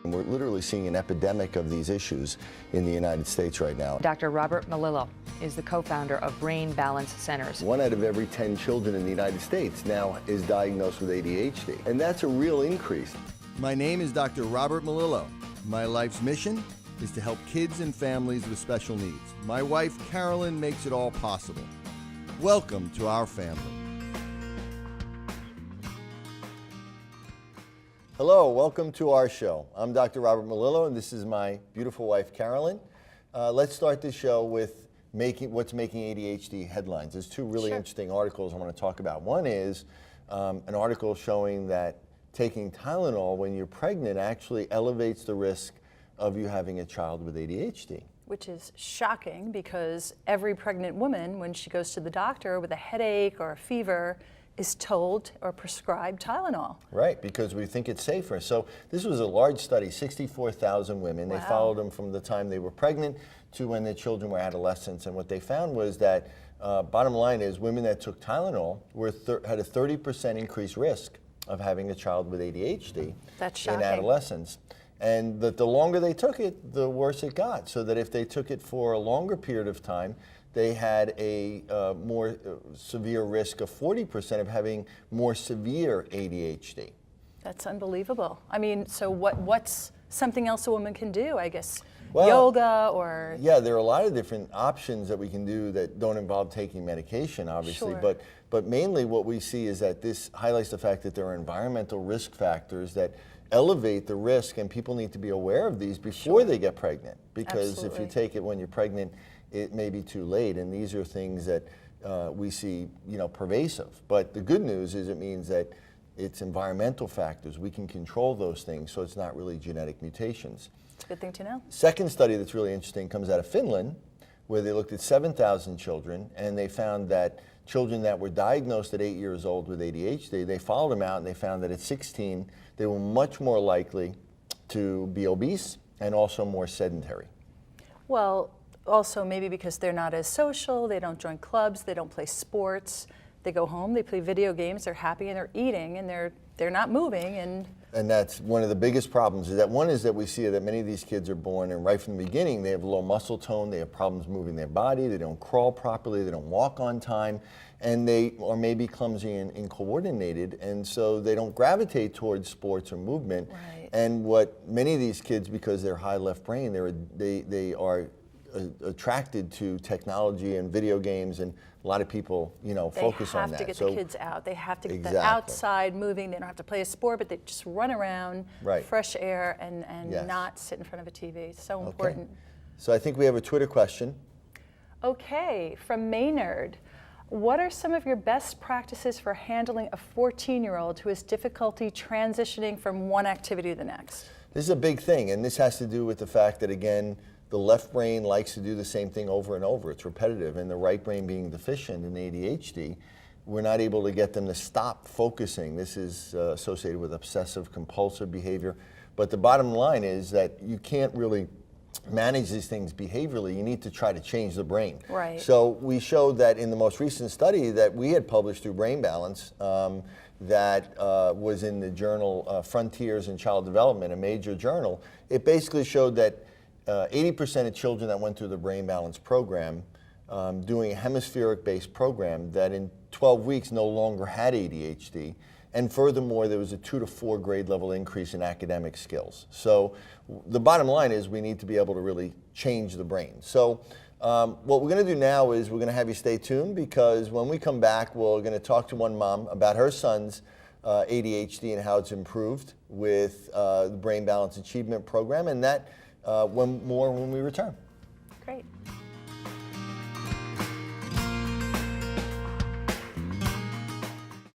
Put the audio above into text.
We're literally seeing an epidemic of these issues in the United States right now. Dr. Robert Melillo is the co-founder of Brain Balance Centers. 1 out of every 10 children in the United States now is diagnosed with ADHD, and that's a real increase. My name is Dr. Robert Melillo. My life's mission is to help kids and families with special needs. My wife, Carolyn, makes it all possible. Welcome to our family. Hello, welcome to our show. I'm Dr. Robert Melillo, and this is my beautiful wife, Carolyn. Let's start this show with what's making ADHD headlines. There's two really interesting articles I want to talk about. One is an article showing that taking Tylenol when you're pregnant actually elevates the risk of you having a child with ADHD. Which is shocking because every pregnant woman, when she goes to the doctor with a headache or a fever, is told or prescribed Tylenol. Right, because we think it's safer. So this was a large study, 64,000 women. Wow. They followed them from the time they were pregnant to when their children were adolescents. And what they found was that, bottom line is, women that took Tylenol had a 30% increased risk of having a child with ADHD. That's shocking. In adolescence. And that the longer they took it, the worse it got. So that if they took it for a longer period of time, they had a more severe risk of 40% of having more severe ADHD. That's unbelievable. I mean, so what's something else a woman can do? I guess Well, yoga or... Yeah, there are a lot of different options that we can do that don't involve taking medication, obviously. Sure. But mainly what we see is that this highlights the fact that there are environmental risk factors that elevate the risk, and people need to be aware of these before they get pregnant. Because if you take it when you're pregnant, it may be too late, and these are things that we see, pervasive. But the good news is it means that it's environmental factors. We can control those things, so it's not really genetic mutations. It's a good thing to know. Second study that's really interesting comes out of Finland, where they looked at 7,000 children, and they found that children that were diagnosed at 8 years old with ADHD, they followed them out, and they found that at 16, they were much more likely to be obese and also more sedentary. Well, also maybe because they're not as social, they don't join clubs, they don't play sports, they go home, they play video games, they're happy and they're eating and they're not moving. And that's one of the biggest problems, is that one is that we see that many of these kids are born and right from the beginning they have low muscle tone, they have problems moving their body, they don't crawl properly, they don't walk on time, and they are maybe clumsy and incoordinated, and so they don't gravitate towards sports or movement. Right. And what many of these kids, because they're high left brain, they are attracted to technology and video games, and a lot of people, focus on that. They have to get the kids out. They have to get Exactly. them outside moving. They don't have to play a sport, but they just run around, fresh air, and Yes. not sit in front of a TV. It's so important. So I think we have a Twitter question. Okay, from Maynard. What are some of your best practices for handling a 14-year-old who has difficulty transitioning from one activity to the next? This is a big thing, and this has to do with the fact that, again, the left brain likes to do the same thing over and over. It's repetitive, and the right brain being deficient in ADHD, we're not able to get them to stop focusing. This is associated with obsessive compulsive behavior. But the bottom line is that you can't really manage these things behaviorally. You need to try to change the brain. Right. So we showed that in the most recent study that we had published through Brain Balance, that was in the journal Frontiers in Child Development, a major journal. It basically showed that 80% of children that went through the Brain Balance program, doing a hemispheric-based program, that in 12 weeks no longer had ADHD. And furthermore, there was a 2 to 4 grade level increase in academic skills. So the bottom line is we need to be able to really change the brain. So what we're going to do now is we're going to have you stay tuned, because when we come back, we're going to talk to one mom about her son's ADHD and how it's improved with the Brain Balance Achievement Program, and that when we return. Great.